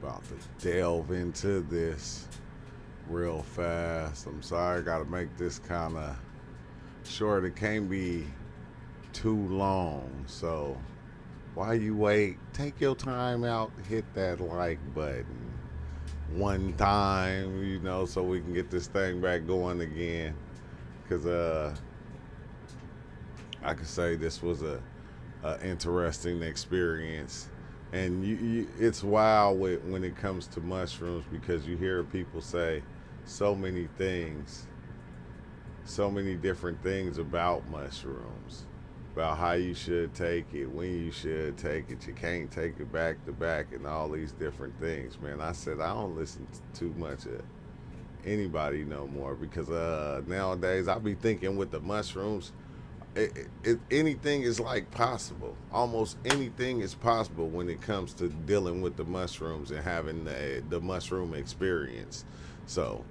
About to delve into this real fast. I'm sorry, I gotta make this kind of short. It can't be too long. So while you wait, take your time out, hit that like button one time, so we can get this thing back going again. Cause I could say this was a interesting experience. And it's wild when it comes to mushrooms because you hear people say so many things, so many different things about mushrooms, about how you should take it, when you should take it, you can't take it back to back, and all these different things. Man, I said I don't listen to too much of anybody no more because nowadays I be thinking with the mushrooms, anything is like possible. Almost anything is possible when it comes to dealing with the mushrooms and having the mushroom experience. So,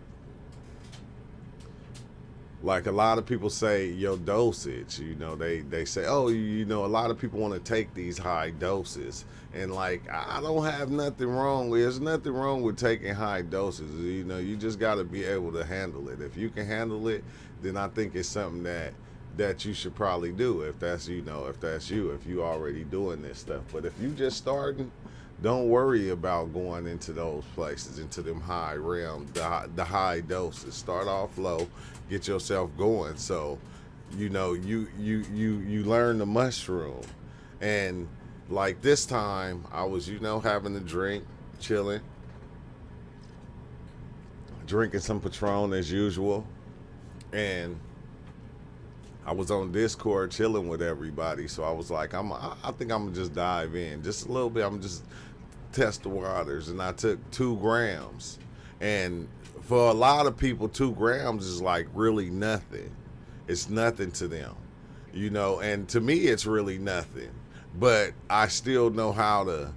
like a lot of people say, your dosage, they say, oh, a lot of people want to take these high doses. And like, I don't have nothing wrong with, there's nothing wrong with taking high doses. You just got to be able to handle it. If you can handle it, then I think it's something that you should probably do if that's if you already doing this stuff. But if you just starting, don't worry about going into those places, into them high realm, the high doses. Start off low, get yourself going. So you learn the mushroom. And like this time I was having a drink, chilling, drinking some Patron as usual, and I was on Discord chilling with everybody, so I was like, I think I'm gonna just dive in just a little bit. I'm just test the waters, and I took 2 grams. And for a lot of people, 2 grams is like really nothing. It's nothing to them, and to me, it's really nothing. But I still know how to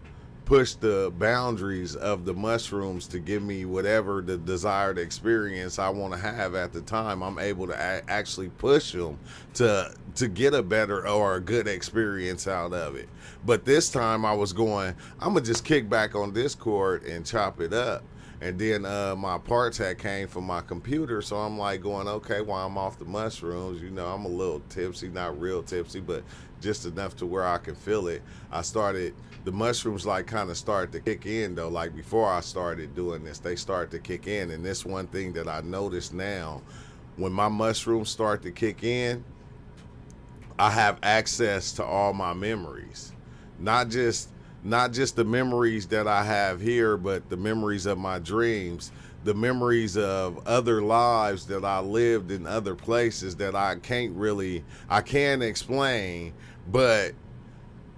push the boundaries of the mushrooms to give me whatever the desired experience I want to have at the time. I'm able to actually push them to get a better or a good experience out of it. But this time I was going, I'm gonna just kick back on Discord and chop it up. And then my parts had came from my computer, so I'm like going, okay, while I'm off the mushrooms, I'm a little tipsy, not real tipsy, but just enough to where I can feel it. The mushrooms like kind of started to kick in though. Like before I started doing this, they started to kick in. And this one thing that I notice now, when my mushrooms start to kick in, I have access to all my memories. Not just the memories that I have here, but the memories of my dreams, the memories of other lives that I lived in other places that I can't explain, but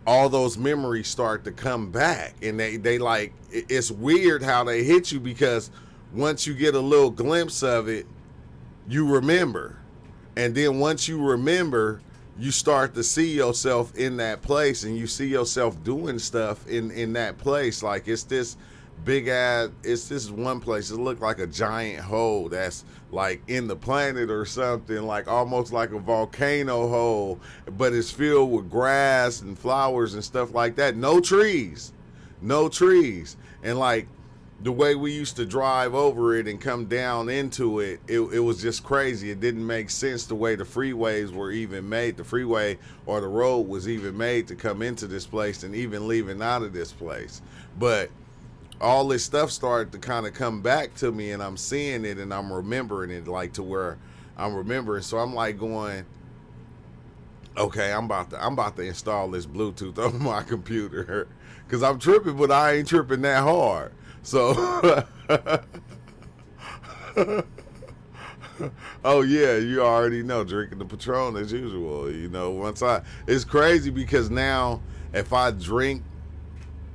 all those memories start to come back. And they like, it's weird how they hit you because once you get a little glimpse of it, you remember. And then once you remember, you start to see yourself in that place, and you see yourself doing stuff in that place. Like it's this one place. It looked like a giant hole that's like in the planet or something, like almost like a volcano hole, but it's filled with grass and flowers and stuff like that. No trees. And like the way we used to drive over it and come down into it, it was just crazy. It didn't make sense the way the freeways were even made. The freeway or the road was even made to come into this place and even leaving out of this place. But all this stuff started to kind of come back to me, and I'm seeing it and I'm remembering it, like to where I'm remembering. So I'm like going, okay, I'm about to install this Bluetooth on my computer because I'm tripping, but I ain't tripping that hard. So, oh yeah, you already know, drinking the Patron as usual. It's crazy because now if I drink,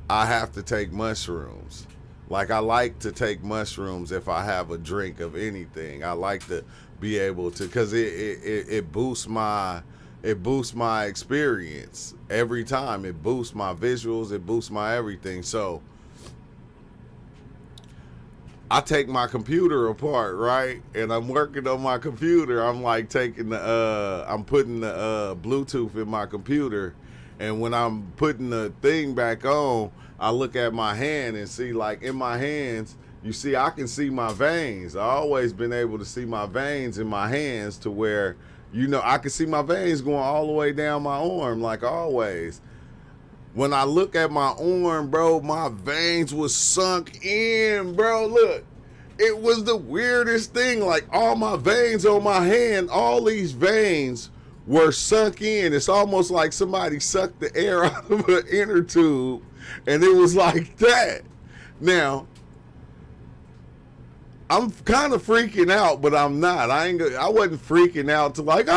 I have to take mushrooms. Like I like to take mushrooms if I have a drink of anything. I like to be able to, because it boosts my experience every time. It boosts my visuals. It boosts my everything. So I take my computer apart, right? And I'm working on my computer. I'm like I'm putting the Bluetooth in my computer, And when I'm putting the thing back on, I look at my hand and see, like, in my hands, you see, I can see my veins. I always been able to see my veins in my hands to where, I can see my veins going all the way down my arm, like always. When I look at my arm, bro, my veins was sunk in, bro. Look, it was the weirdest thing. Like, all my veins on my hand, all these veins were sunk in. It's almost like somebody sucked the air out of an inner tube, and it was like that. Now, I'm kind of freaking out, but I'm not. I wasn't freaking out to like,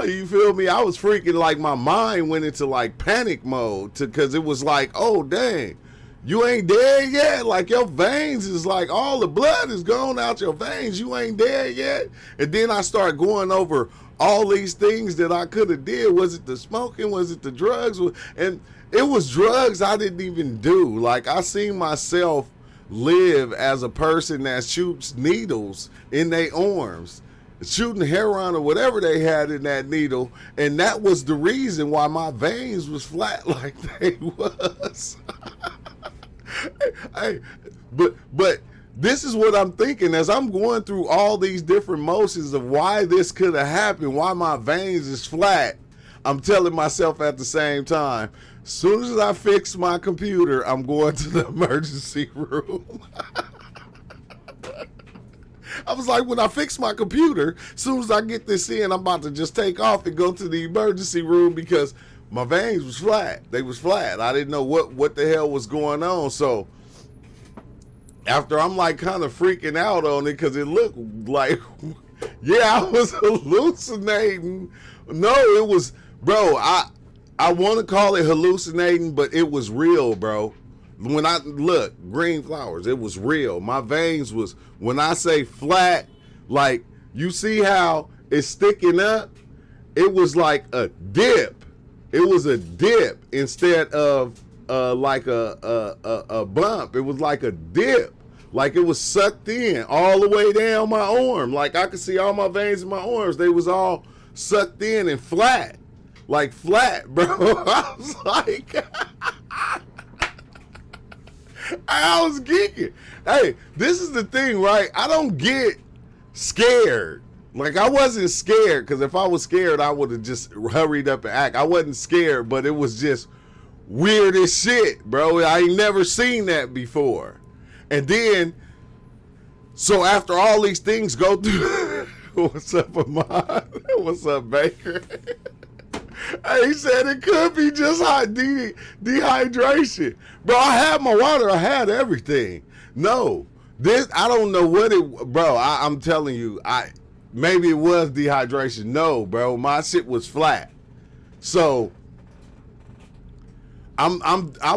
you feel me? I was freaking, like, my mind went into like panic mode because it was like, oh dang, you ain't dead yet. Like, your veins is like, all the blood is gone out your veins. You ain't dead yet. And then I start going over all these things that I could have did. Was it the smoking? Was it the drugs? And it was drugs I didn't even do. Like, I seen myself live as a person that shoots needles in their arms, shooting heroin or whatever they had in that needle, and that was the reason why my veins was flat like they was. Hey, but this is what I'm thinking as I'm going through all these different motions of why this could have happened, why my veins is flat. I'm telling myself at the same time, as soon as I fix my computer, I'm going to the emergency room. I was like, when I fix my computer, as soon as I get this in, I'm about to just take off and go to the emergency room because my veins was flat. They was flat. I didn't know what the hell was going on. So after I'm like kind of freaking out on it because it looked like, yeah, I was hallucinating. No, it was, bro, I want to call it hallucinating, but it was real, bro. When I look, green flowers, it was real. My veins was, when I say flat, like, you see how it's sticking up? It was like a dip. It was a dip instead of like a bump. It was like a dip. Like, it was sucked in all the way down my arm. Like, I could see all my veins in my arms. They was all sucked in and flat. Like, flat, bro. I was like, I was geeking. Hey, this is the thing, right? I don't get scared. Like, I wasn't scared, because if I was scared, I would have just hurried up and act. I wasn't scared, but it was just weird as shit, bro. I ain't never seen that before. And then, so after all these things go through, what's up, Ahmad? What's up, Baker? He said it could be just dehydration. Bro, I had my water. I had everything. No, this, I don't know what it, bro, I'm telling you, maybe it was dehydration. No, bro, my shit was flat. So, I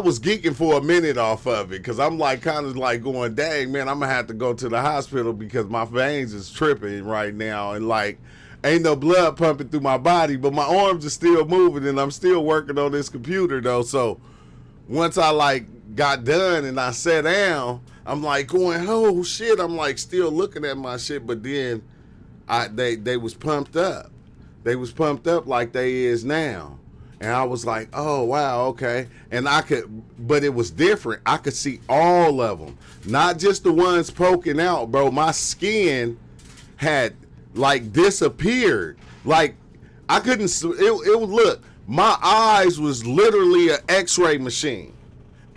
was geeking for a minute off of it because I'm like kind of like going, dang, man, I'm going to have to go to the hospital because my veins is tripping right now. And like, ain't no blood pumping through my body, but my arms are still moving and I'm still working on this computer though. So once I like got done and I sat down, I'm like going, oh shit. I'm like still looking at my shit, but then they was pumped up. They was pumped up like they is now. And I was like, oh, wow, okay. And but it was different. I could see all of them, not just the ones poking out, bro. My skin had like disappeared. Like I couldn't, it would look, my eyes was literally an x-ray machine.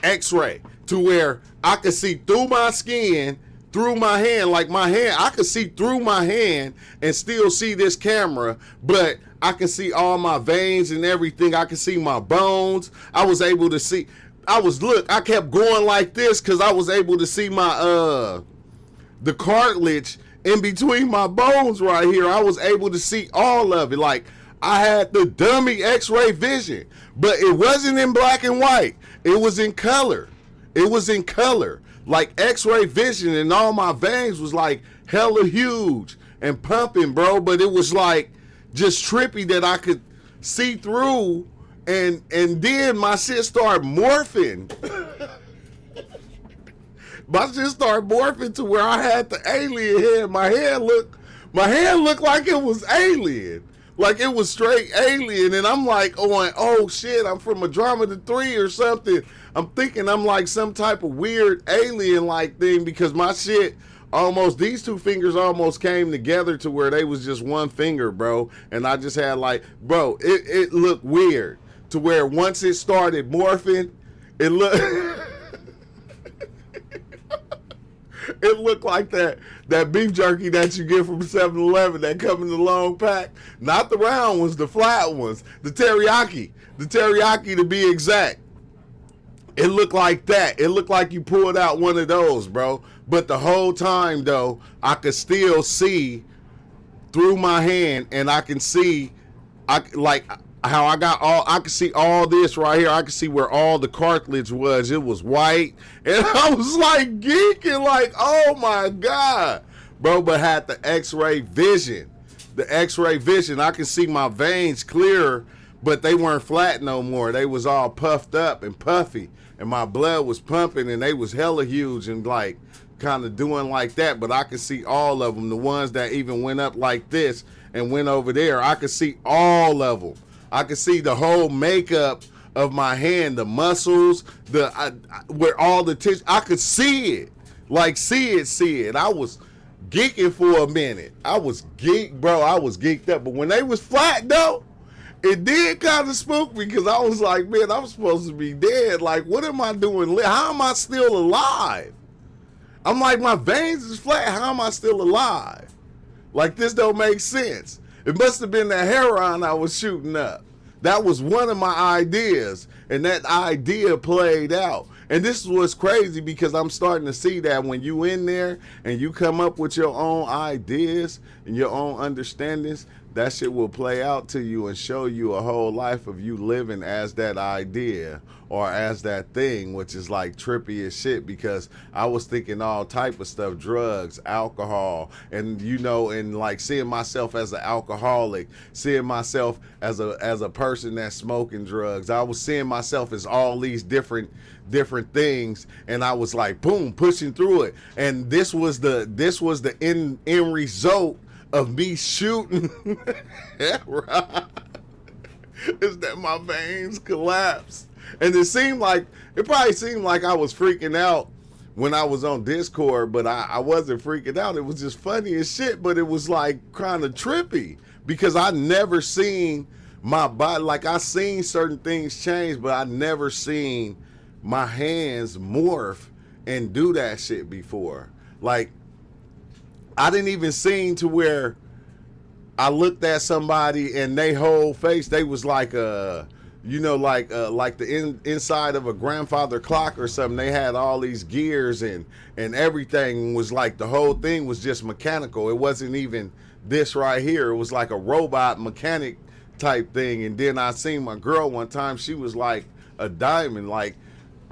X-ray to where I could see through my skin, through my hand, like my hand, I could see through my hand and still see this camera, but I can see all my veins and everything. I can see my bones. I was able to see, I kept going like this because I was able to see my, the cartilage in between my bones right here. I was able to see all of it. Like I had the dummy x-ray vision, but it wasn't in black and white. It was in color. It was in color. Like x-ray vision, and all my veins was like hella huge and pumping, bro. But it was like just trippy that I could see through, and then my shit started morphing. My shit started morphing to where I had the alien head. My hand looked like it was alien. Like it was straight alien, and I'm like, oh shit, I'm from Andromeda 3 or something. I'm thinking I'm like some type of weird alien like thing because my shit almost, these two fingers almost came together to where they was just one finger, bro. And I just had like, bro, it looked weird to where once it started morphing, it looked it looked like that beef jerky that you get from 7-Eleven that come in the long pack. Not the round ones, the flat ones. The teriyaki. The teriyaki to be exact. It looked like that. It looked like you pulled out one of those, bro. But the whole time, though, I could still see through my hand, and I can see, like how I could see all this right here. I could see where all the cartilage was. It was white, and I was like geeking, like, oh my god, bro. But had the X-ray vision. The X-ray vision. I could see my veins clearer, but they weren't flat no more. They was all puffed up and puffy, and my blood was pumping, and they was hella huge and like kind of doing like that. But I could see all of them. The ones that even went up like this and went over there, I could see all of them. I could see the whole makeup of my hand, the muscles, where all the tissue. I could see it, like see it. I was geeking for a minute. I was bro. I was geeked up. But when they was flat though, it did kind of spook me because I was like, man, I'm supposed to be dead. Like, what am I doing? How am I still alive? I'm like, my veins is flat. How am I still alive? Like, this don't make sense. It must have been that heroin I was shooting up. That was one of my ideas, and that idea played out. And this is what's crazy because I'm starting to see that when you in there and you come up with your own ideas and your own understandings, that shit will play out to you and show you a whole life of you living as that idea or as that thing, which is like trippy as shit because I was thinking all type of stuff, drugs, alcohol, and you know, and like seeing myself as an alcoholic, seeing myself as a person that's smoking drugs. I was seeing myself as all these different things, and I was like, boom, pushing through it. And this was the end result of me shooting heroin is that my veins collapsed. And it probably seemed like I was freaking out when I was on Discord, but I wasn't freaking out. It was just funny as shit, but it was like kind of trippy because I never seen my body, like I seen certain things change, but I never seen my hands morph and do that shit before. Like, I didn't even seem to where I looked at somebody and they whole face, they was like like the inside of a grandfather clock or something. They had all these gears and everything was like, the whole thing was just mechanical. It wasn't even this right here. It was like a robot mechanic type thing. And then I seen my girl one time, she was like a diamond, like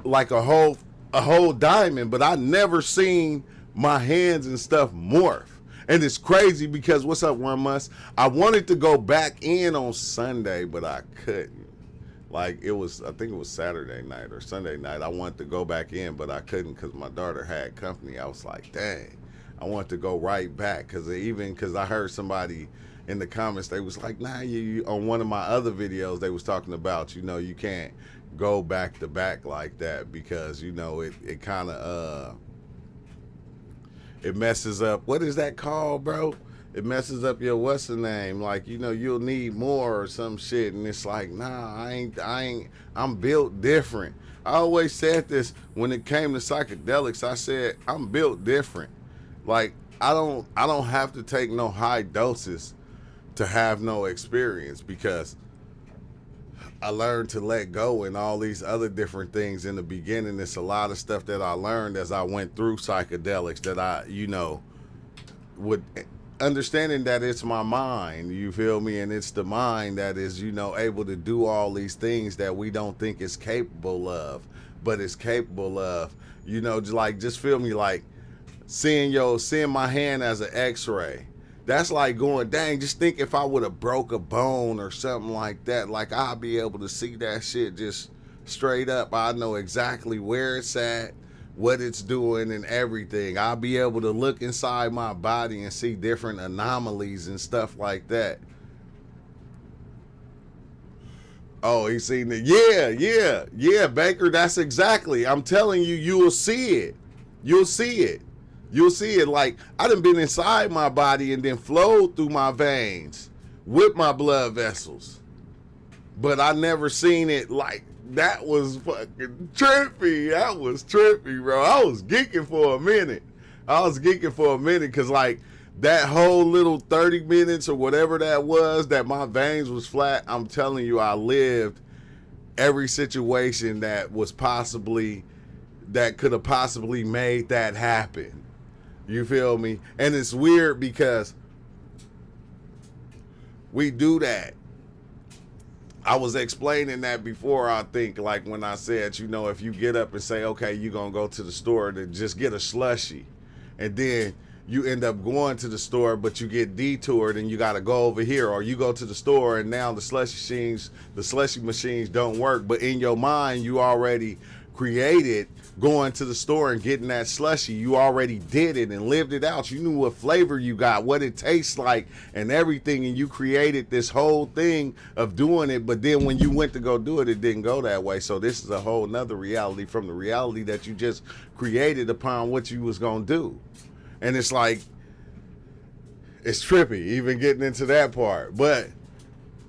a whole diamond, but I never seen my hands and stuff morph. And it's crazy because, what's up, One Must? I wanted to go back in on Sunday, but I couldn't. Like, I think it was Saturday night or Sunday night. I wanted to go back in, but I couldn't because my daughter had company. I was like, dang, I wanted to go right back because I heard somebody in the comments, they was like, nah, you on one of my other videos, they was talking about, you can't go back to back like that because, it kind of, it messes up. What is that called, bro? It messes up your what's the name? Like, you'll need more or some shit. And it's like, nah, I'm built different. I always said this when it came to psychedelics. I said, I'm built different. Like, I don't have to take no high doses to have no experience because I learned to let go and all these other different things in the beginning. It's a lot of stuff that I learned as I went through psychedelics that I, would understanding that it's my mind, you feel me? And it's the mind that is, able to do all these things that we don't think it's capable of, but it's capable of, just feel me, like seeing my hand as an x-ray. That's like going, dang, just think if I would have broke a bone or something like that, like I'll be able to see that shit just straight up. I know exactly where it's at, what it's doing and everything. I'll be able to look inside my body and see different anomalies and stuff like that. Oh, he seen it. Yeah, Baker. That's exactly. I'm telling you, you will see it. You'll see it. You'll see it. Like I done been inside my body and then flowed through my veins with my blood vessels, but I never seen it like that. Was fucking trippy. That was trippy, bro. I was geeking for a minute. Because like that whole little 30 minutes or whatever that was, that my veins was flat, I'm telling you, I lived every situation that was possibly, that could have possibly made that happen. You feel me? And it's weird because we do that. I was explaining that before, I think, like when I said, you know, if you get up and say, okay, you're going to go to the store to just get a slushie, and then you end up going to the store, but you get detoured and you got to go over here, or you go to the store and now the slushy machines don't work, but in your mind you already created going to the store and getting that slushy. You already did it and lived it out. You knew what flavor you got, what it tastes like, and everything, and you created this whole thing of doing it. But then when you went to go do it, it didn't go that way. So this is a whole nother reality from the reality that you just created upon what you was gonna do. And it's like, it's trippy even getting into that part. But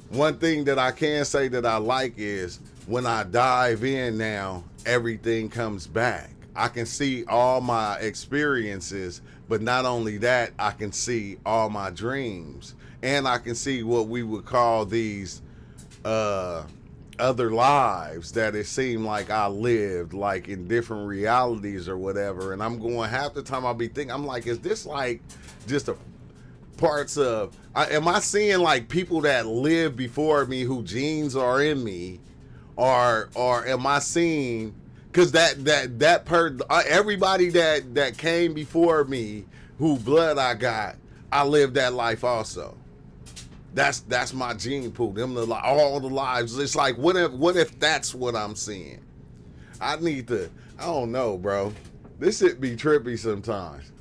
one thing that I can say that I like is when I dive in now, everything comes back. I can see all my experiences, but not only that, I can see all my dreams. And I can see what we would call these other lives that it seemed like I lived, like in different realities or whatever. And I'm going, half the time I'll be thinking, I'm like, is this like just a parts of, am I seeing like people that lived before me who genes are in me, or am I seeing, because everybody that came before me who blood I got, I lived that life also. That's my gene pool. All the lives. It's like, what if that's what I'm seeing? I don't know, bro. This shit be trippy sometimes.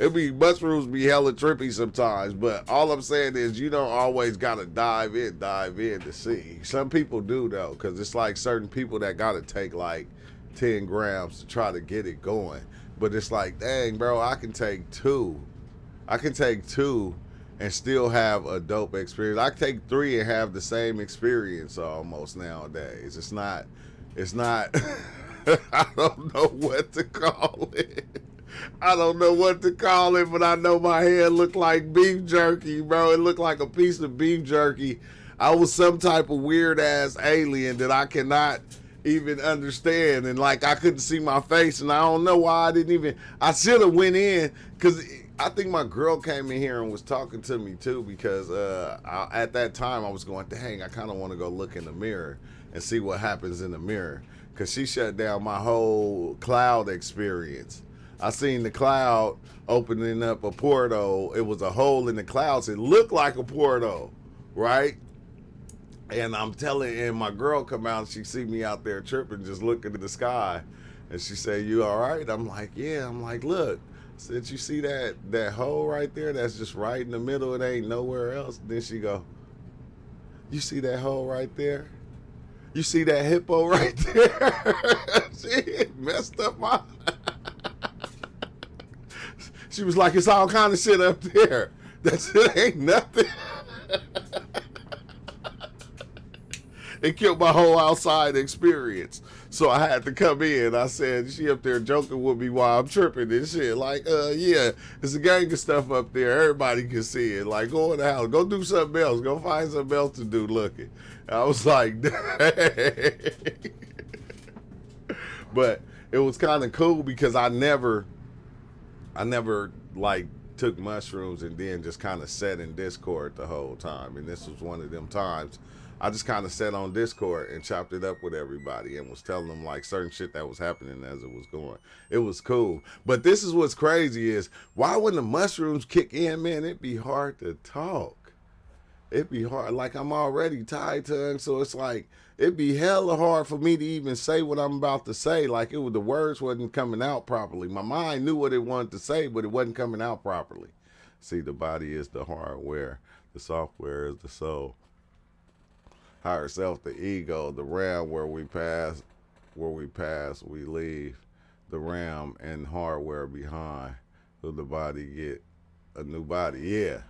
Mushrooms be hella trippy sometimes, but all I'm saying is you don't always gotta dive in to see. Some people do though, because it's like certain people that gotta take like 10 grams to try to get it going. But it's like, dang, bro, I can take two and still have a dope experience. I can take 3 and have the same experience almost nowadays. It's not I don't know what to call it. But I know my head looked like beef jerky, bro. It looked like a piece of beef jerky. I was some type of weird ass alien that I cannot even understand, and like I couldn't see my face, and I don't know why I should have went in, because I think my girl came in here and was talking to me too, because at that time I was going, dang, I kind of want to go look in the mirror and see what happens in the mirror, because she shut down my whole cloud experience. I seen the cloud opening up a portal. It was a hole in the clouds. It looked like a portal, right? And I'm telling, and my girl come out and she see me out there tripping, just looking at the sky. And she said, you all right? I'm like, yeah. I'm like, look, since you see that hole right there, that's just right in the middle. It ain't nowhere else. Then she go, you see that hole right there? You see that hippo right there? She messed up my... She was like, it's all kind of shit up there. That shit ain't nothing. It killed my whole outside experience. So I had to come in. I said, she up there joking with me while I'm tripping and shit. Like, yeah, there's a gang of stuff up there. Everybody can see it. Like, go in the house. Go do something else. Go find something else to do looking. I was like, dang. But it was kind of cool because I never like took mushrooms and then just kind of sat in Discord the whole time. And this was one of them times I just kind of sat on Discord and chopped it up with everybody and was telling them like certain shit that was happening as it was going. It was cool. But this is what's crazy is, why when the mushrooms kick in, man, it'd be hard to talk. It'd be hard. Like, I'm already tied-tongued, so it's like, it'd be hella hard for me to even say what I'm about to say. Like, the words wasn't coming out properly. My mind knew what it wanted to say, but it wasn't coming out properly. See, the body is the hardware. The software is the soul. Higher self, the ego, the realm we leave the realm and hardware behind. So the body get a new body. Yeah,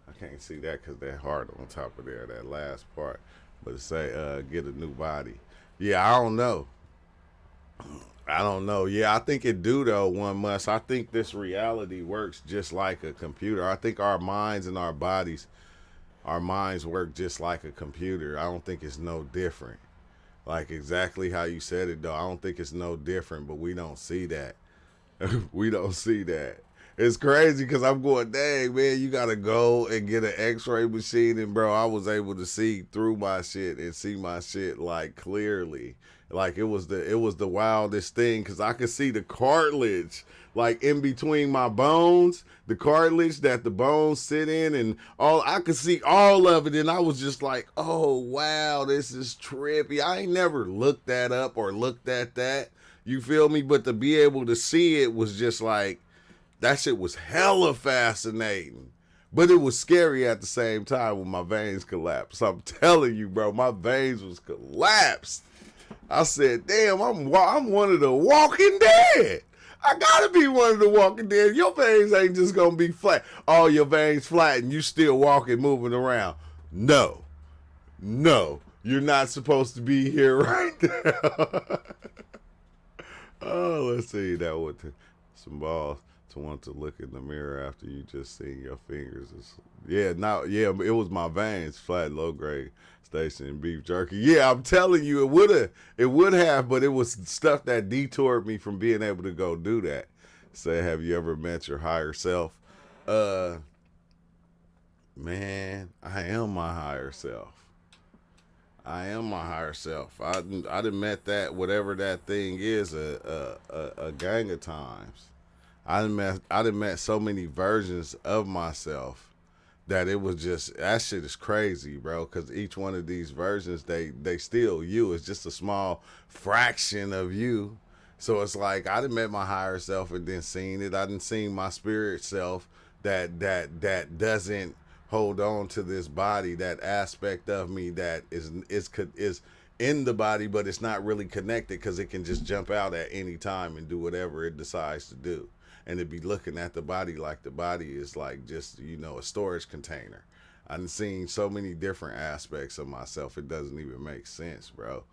I can't see that because that heart on top of there, that last part. But it say, get a new body. Yeah, I don't know. I don't know. Yeah, I think it do though. One must. I think this reality works just like a computer. I think our minds and our minds work just like a computer. I don't think it's no different. Like exactly how you said it though. I don't think it's no different, but we don't see that. We don't see that. It's crazy because I'm going, dang man, you gotta go and get an X-ray machine, and bro, I was able to see through my shit and see my shit like clearly, like it was the wildest thing because I could see the cartilage like in between my bones, the cartilage that the bones sit in, and all I could see all of it, and I was just like, oh wow, this is trippy. I ain't never looked that up or looked at that. You feel me? But to be able to see it was just like that shit was hella fascinating. But it was scary at the same time when my veins collapsed. I'm telling you, bro, my veins was collapsed. I said, damn, I'm one of the walking dead. I gotta be one of the walking dead. Your veins ain't just gonna be flat. All your veins flat and you still walking, moving around. No, no, you're not supposed to be here right now. Oh, let's see. That would some balls to want to look in the mirror after you just seen your fingers. Yeah, now, yeah, it was my veins, flat, low grade station beef jerky. Yeah, I'm telling you, it would have, but it was stuff that detoured me from being able to go do that. Say, have you ever met your higher self? Uh, Man, I am my higher self. I am my higher self. I done met that whatever that thing is a gang of times. I done met so many versions of myself that it was just that shit is crazy, bro. Because each one of these versions, they still you. It's just a small fraction of you. So it's like I done met my higher self and then seen it. I done seen my spirit self that doesn't hold on to this body, that aspect of me that is in the body, but it's not really connected because it can just jump out at any time and do whatever it decides to do. And it be looking at the body like the body is like just, a storage container. I've seen so many different aspects of myself. It doesn't even make sense, bro.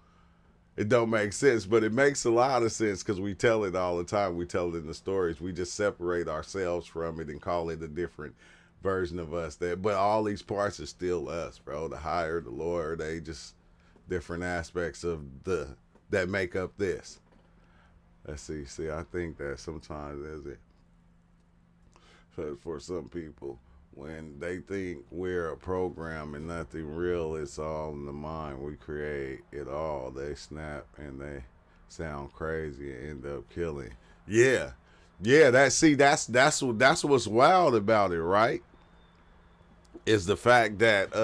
It don't make sense, but it makes a lot of sense because we tell it all the time. We tell it in the stories. We just separate ourselves from it and call it a different version of us. But all these parts are still us, bro. The higher, the lower, they just different aspects of that make up this. Let's see. See, I think that sometimes there's it. For some people, when they think we're a program and nothing real, it's all in the mind. We create it all. They snap and they sound crazy and end up killing. Yeah, yeah. That's what's wild about it, right? Is the fact that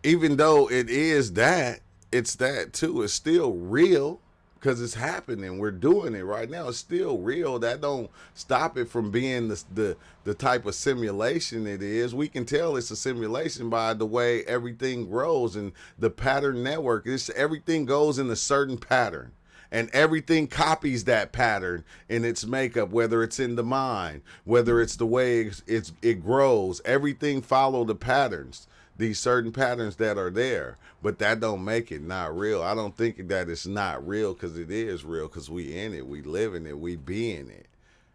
even though it is that, it's that too. It's still real because it's happening. We're doing it right now. It's still real. That don't stop it from being the type of simulation it is. We can tell it's a simulation by the way everything grows and the pattern network. It's everything goes in a certain pattern. And everything copies that pattern in its makeup, whether it's in the mind, whether it's the way it grows. Everything follow the patterns, these certain patterns that are there. But that don't make it not real. I don't think that it's not real because it is real because we in it, we live in it, we be in it.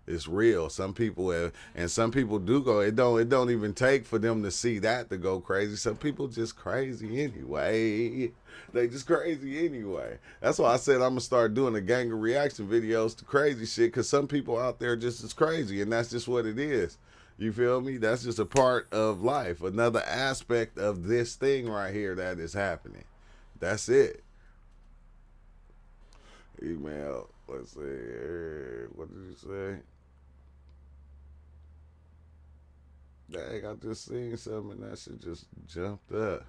It's real. Some people have, and some people do go. It don't even take for them to see that to go crazy. Some people just crazy anyway. They just crazy anyway. That's why I said I'm gonna start doing a gang of reaction videos to crazy shit. Cause some people out there just as crazy, and that's just what it is. You feel me? That's just a part of life. Another aspect of this thing right here that is happening. That's it. Email. Let's see. What did you say? Dang, I just seen something and that shit just jumped up.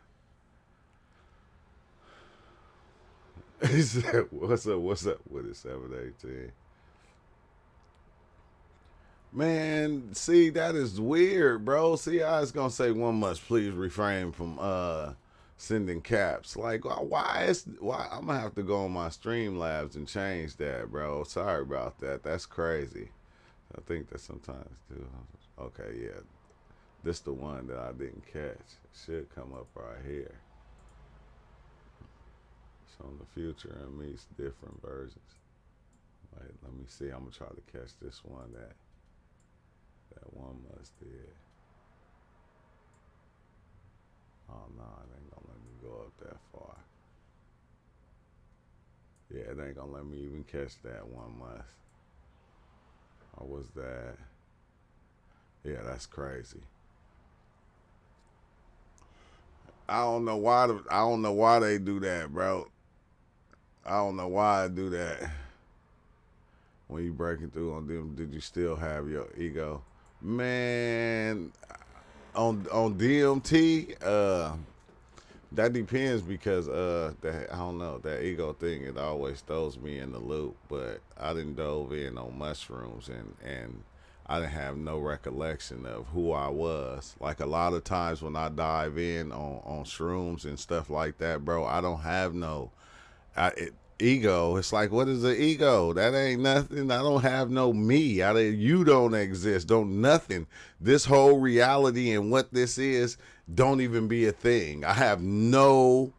He said, what's up with it, 718? Man, see, that is weird, bro. See, I was gonna say one must please refrain from sending caps. Like, why I'm gonna have to go on my Streamlabs and change that, bro. Sorry about that. That's crazy. I think that sometimes too. Okay, yeah. This the one that I didn't catch. Should come up right here. Showing the future and meets different versions. Wait, let me see. I'm gonna try to catch this one that one must did. Oh no, it ain't gonna let me go up that far. Yeah, it ain't gonna let me even catch that one must. Or was that? Yeah, that's crazy. I don't know why they do that, bro. I don't know why I do that. When you breaking through on them, did you still have your ego? Man, on DMT, that depends because that I don't know, that ego thing, it always throws me in the loop. But I didn't dove in on mushrooms, and I didn't have no recollection of who I was. Like a lot of times when I dive in on shrooms and stuff like that, bro, I don't have no ego. It's like, what is the ego? That ain't nothing. I don't have no me. You don't exist. Don't nothing. This whole reality and what this is don't even be a thing. I have no.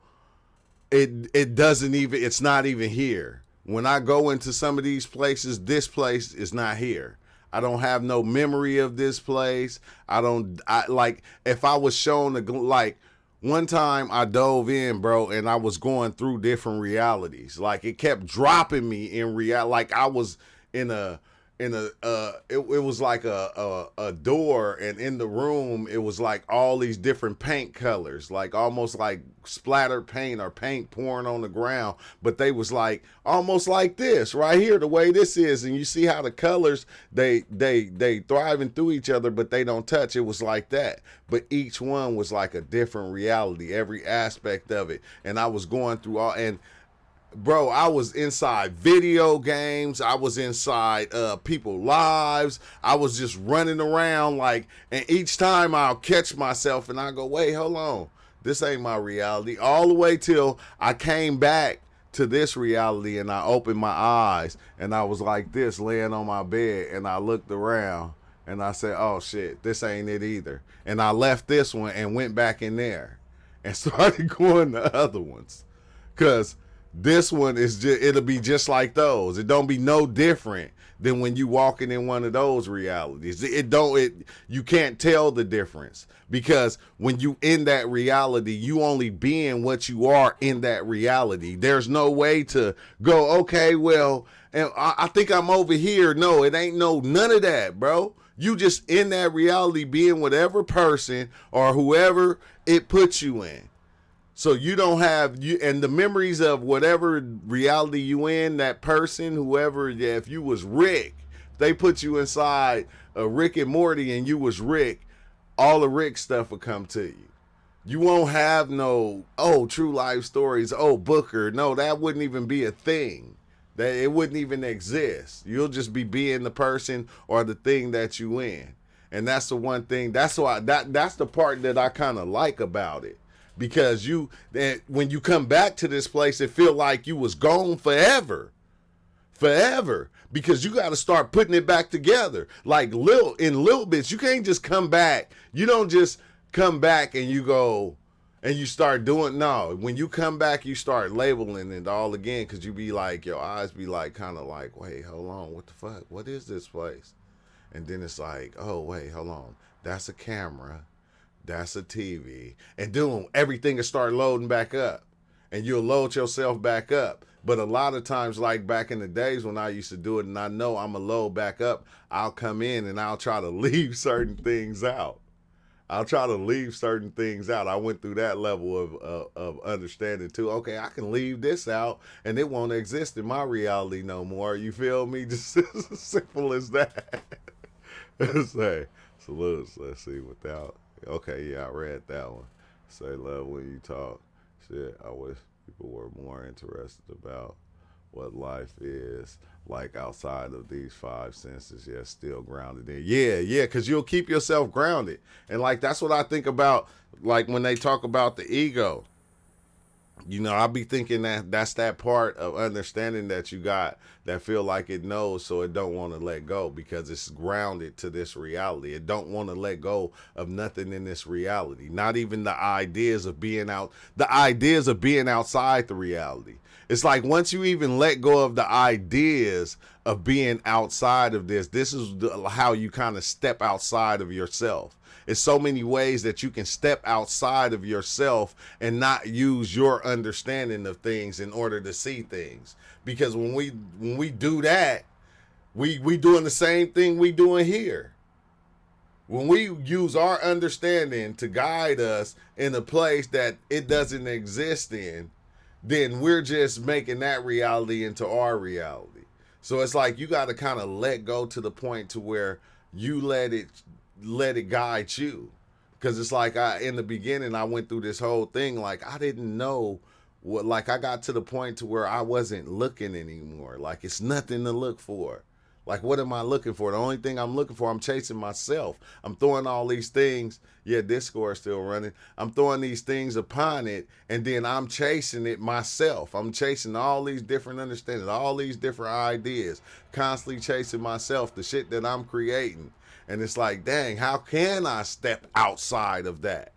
It doesn't even. It's not even here. When I go into some of these places, this place is not here. I don't have no memory of this place. I don't. I like if I was shown like one time I dove in, bro, and I was going through different realities. Like it kept dropping me in like I was in a it was like a door, and in the room it was like all these different paint colors, like almost like splattered paint or paint pouring on the ground, but they was like almost like this right here, the way this is, and you see how the colors they thriving through each other, but they don't touch. It was like that, but each one was like a different reality, every aspect of it, and I was going through all. And bro, I was inside video games. I was inside people lives. I was just running around like, and each time I'll catch myself and I go, wait, hold on. This ain't my reality. All the way till I came back to this reality and I opened my eyes and I was like this laying on my bed and I looked around and I said, oh shit, this ain't it either. And I left this one and went back in there and started going to other ones. Cause this one is just, it'll be just like those. It don't be no different than when you walking in one of those realities. You can't tell the difference because when you in that reality, you only being what you are in that reality. There's no way to go, okay, well, and I think I'm over here. No, it ain't none of that, bro. You just in that reality being whatever person or whoever it puts you in. So you don't have you and the memories of whatever reality you in, that person, whoever, yeah, if you was Rick, they put you inside a Rick and Morty and you was Rick, all the Rick stuff would come to you. You won't have no, oh, true life stories, oh, Booker. No, that wouldn't even be a thing. That it wouldn't even exist. You'll just be being the person or the thing that you in. And that's the one thing, that's the part that I kind of like about it. Because when you come back to this place, it feel like you was gone forever. Because you got to start putting it back together. Like little bits, you can't just come back. You don't just come back and you go and you start doing. No, when you come back, you start labeling it all again. Because you be like, your eyes be like, kind of like, wait, hold on, what the fuck? What is this place? And then it's like, oh, wait, hold on. That's a camera. That's a TV. And then everything will start loading back up. And you'll load yourself back up. But a lot of times, like back in the days when I used to do it and I know I'm going to load back up, I'll come in and I'll try to leave certain things out. I went through that level of understanding too. Okay, I can leave this out and it won't exist in my reality no more. You feel me? Just as simple as that. Say, salutes. Let's see without. Okay, yeah, I read that one. Say love when you talk. Shit, I wish people were more interested about what life is like outside of these five senses. Yeah, still grounded in. Yeah, because you'll keep yourself grounded. And like that's what I think about like when they talk about the ego. You know, I be thinking that that's that part of understanding that you got that feel like it knows, so it don't want to let go because it's grounded to this reality. It don't want to let go of nothing in this reality, not even the ideas of being outside the reality. It's like once you even let go of the ideas of being outside of this is how you kind of step outside of yourself. It's so many ways that you can step outside of yourself and not use your understanding of things in order to see things. Because when we do that, we doing the same thing we doing here. When we use our understanding to guide us in a place that it doesn't exist in, then we're just making that reality into our reality. So it's like you got to kind of let go to the point to where you let it guide you, because it's like in the beginning I went through this whole thing like I didn't know what, like I got to the point to where I wasn't looking anymore. Like it's nothing to look for. Like what am I looking for? The only thing I'm looking for, I'm chasing myself. I'm throwing all these things. Yeah, Discord still running. I'm throwing these things upon it, and then I'm chasing it myself. I'm chasing all these different understandings, all these different ideas, constantly chasing myself, the shit that I'm creating. And it's like, dang, how can I step outside of that?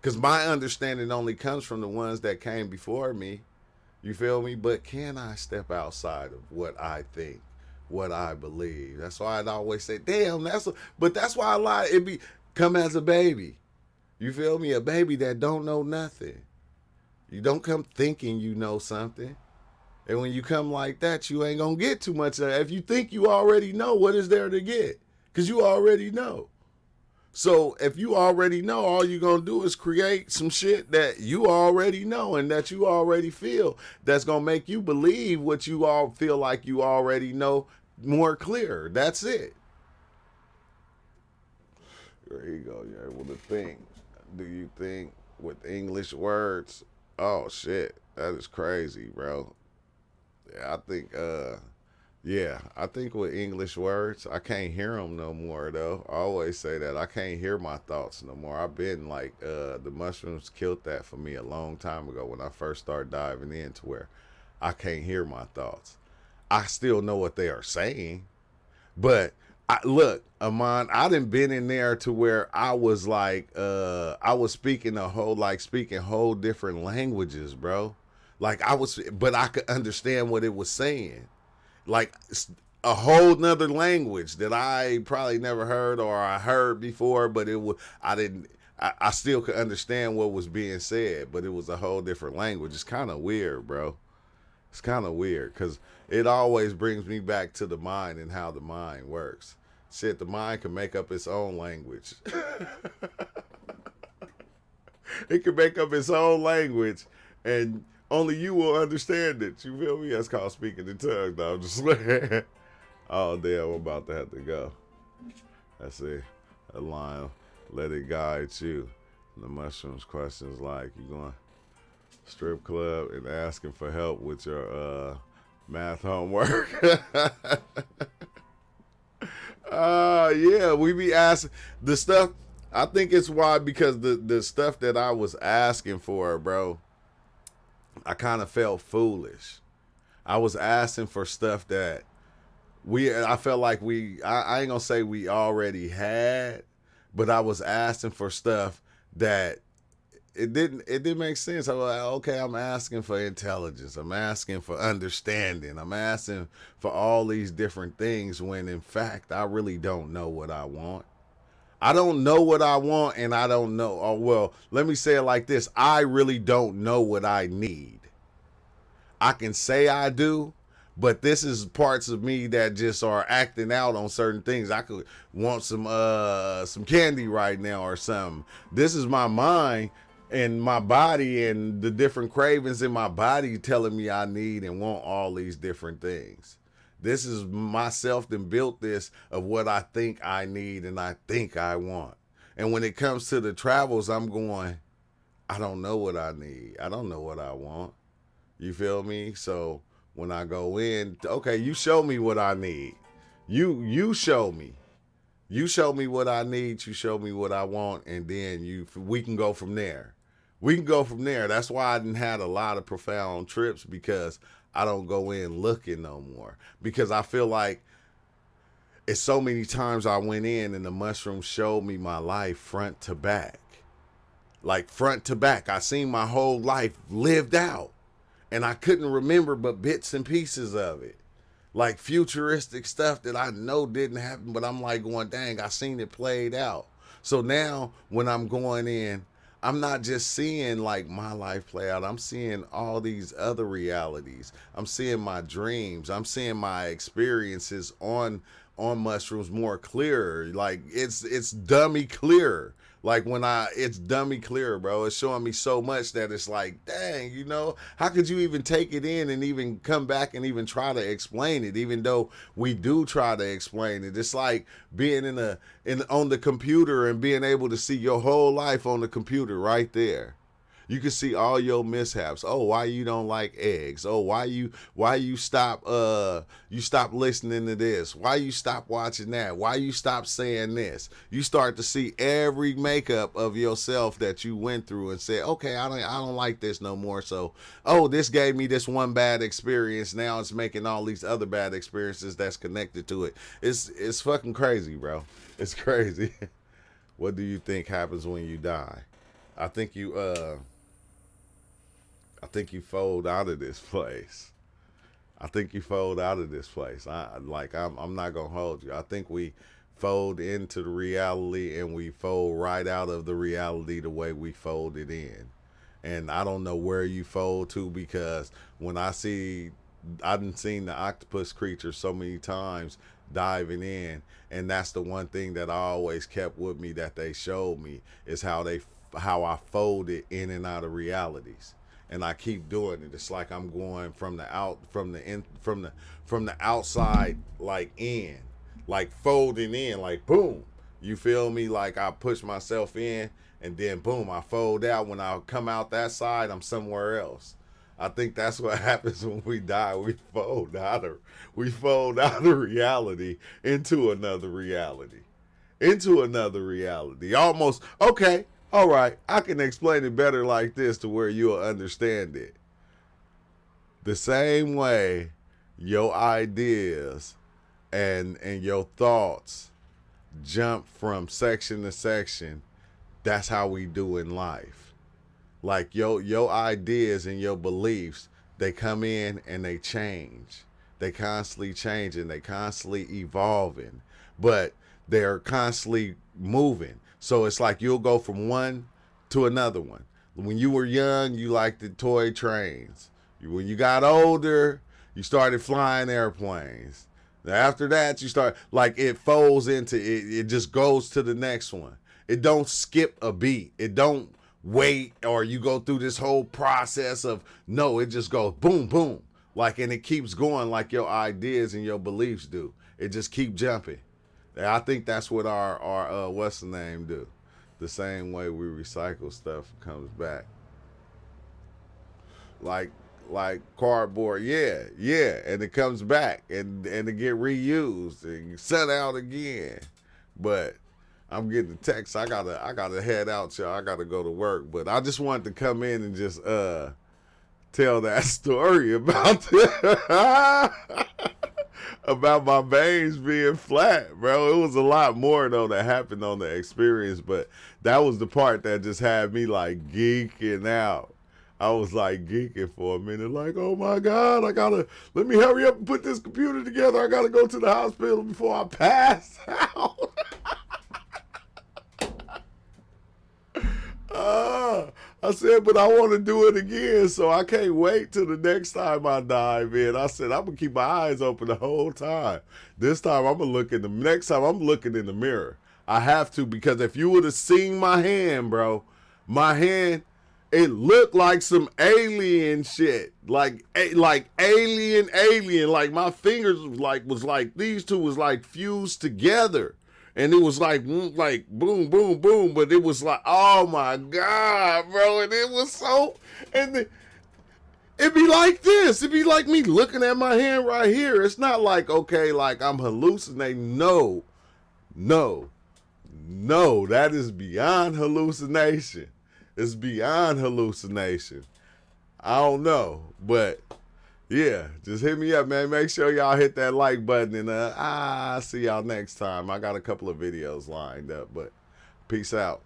Because my understanding only comes from the ones that came before me. You feel me? But can I step outside of what I think, what I believe? That's why I'd always say, damn, but that's why a lot, it be, come as a baby. You feel me? A baby that don't know nothing. You don't come thinking you know something. And when you come like that, you ain't gonna get too much of that. If you think you already know, what is there to get? Because you already know. So if you already know, all you're gonna do is create some shit that you already know and that you already feel, that's gonna make you believe what you all feel like you already know more clear. That's it. There you go. You're able to think. Do you think with English words? Oh shit, that is crazy, bro. Yeah, I think with English words, I can't hear them no more though. I always say that I can't hear my thoughts no more. I've been like, the mushrooms killed that for me a long time ago when I first started diving into where I can't hear my thoughts. I still know what they are saying, but look, Amon, I done been in there to where I was like, I was speaking whole different languages, bro. Like but I could understand what it was saying. Like a whole nother language that I probably never heard or I heard before, but I didn't, I still could understand what was being said, but it was a whole different language. It's kind of weird, bro. It's kind of weird because it always brings me back to the mind and how the mind works. Shit, the mind can make up its own language. It can make up its own language, and only you will understand it. You feel me? That's called speaking in tongues. Now I'm just like, oh damn, I'm about to have to go. That's it. A line, let it guide you. The mushrooms questions like you going strip club and asking for help with your math homework. Yeah, we be asking the stuff. I think it's why, because the stuff that I was asking for, bro, I kind of felt foolish. I was asking for stuff that I felt like I ain't gonna say we already had, but I was asking for stuff that it didn't make sense. I was like, okay, I'm asking for intelligence. I'm asking for understanding. I'm asking for all these different things when in fact I really don't know what I want. I don't know what I want, and I don't know. Oh, well, let me say it like this. I really don't know what I need. I can say I do, but this is parts of me that just are acting out on certain things. I could want some candy right now or something. This is my mind and my body and the different cravings in my body telling me I need and want all these different things. This is myself that built this of what I think I need and I think I want. And when it comes to the travels, I'm going, I don't know what I need. I don't know what I want. You feel me? So when I go in, okay, you show me what I need. You show me. You show me what I need, you show me what I want, and then we can go from there. We can go from there. That's why I didn't had a lot of profound trips, because I don't go in looking no more. Because I feel like it's so many times I went in and the mushroom showed me my life front to back. Like front to back. I seen my whole life lived out. And I couldn't remember but bits and pieces of it. Like futuristic stuff that I know didn't happen, but I'm like going, dang, I seen it played out. So now when I'm going in, I'm not just seeing like my life play out. I'm seeing all these other realities. I'm seeing my dreams. I'm seeing my experiences on mushrooms more clearer. Like it's dummy clear. Like it's dummy clear, bro. It's showing me so much that it's like, dang, how could you even take it in and even come back and even try to explain it? Even though we do try to explain it, it's like being on the computer and being able to see your whole life on the computer right there. You can see all your mishaps. Oh, why you don't like eggs? Oh, why you stop listening to this? Why you stop watching that? Why you stop saying this? You start to see every makeup of yourself that you went through and said, okay, I don't like this no more. So, oh, this gave me this one bad experience. Now it's making all these other bad experiences that's connected to it. It's fucking crazy, bro. It's crazy. What do you think happens when you die? I think you fold out of this place. I'm not gonna hold you. I think we fold into the reality and we fold right out of the reality the way we folded in. And I don't know where you fold to, because when I've seen the octopus creature so many times diving in, and that's the one thing that I always kept with me that they showed me is how I folded in and out of realities. And I keep doing it. It's like I'm going from the outside, like in, like folding in, like boom. You feel me? Like I push myself in, and then boom, I fold out. When I come out that side, I'm somewhere else. I think that's what happens when we die. We fold out of reality into another reality. Almost, okay. All right, I can explain it better like this to where you'll understand it. The same way your ideas and your thoughts jump from section to section, that's how we do in life. Like your ideas and your beliefs, they come in and they change. They constantly changing, they constantly evolving, but they're constantly moving. So it's like you'll go from one to another one. When you were young, you liked the toy trains. When you got older, you started flying airplanes. After that, you start, like, it folds into it. It just goes to the next one. It don't skip a beat. It don't wait, or you go through this whole process of, no, it just goes boom, boom. Like, and it keeps going like your ideas and your beliefs do. It just keep jumping. I think that's what our what's the name do. The same way we recycle stuff comes back. Like cardboard, yeah, and it comes back and it get reused and sent out again. But I'm getting the text. I gotta head out, y'all. I gotta go to work. But I just wanted to come in and just tell that story about about my veins being flat, bro. It was a lot more though that happened on the experience, but that was the part that just had me like geeking out. I was like geeking for a minute, like, oh my God, let me hurry up and put this computer together. I gotta go to the hospital before I pass out. I said, but I want to do it again, so I can't wait till the next time I dive in. I said, I'm going to keep my eyes open the whole time. This time, next time, I'm looking in the mirror. I have to, because if you would have seen my hand, bro, it looked like some alien shit. Like alien. Like my fingers was like, these two was like fused together. And it was like boom, boom, boom. But it was like, oh my God, bro. And it was so, and It be like this. It be like me looking at my hand right here. It's not like, okay, like I'm hallucinating. No, no, no. That is beyond hallucination. It's beyond hallucination. I don't know. But yeah, just hit me up, man. Make sure y'all hit that like button. And I'll see y'all next time. I got a couple of videos lined up. But peace out.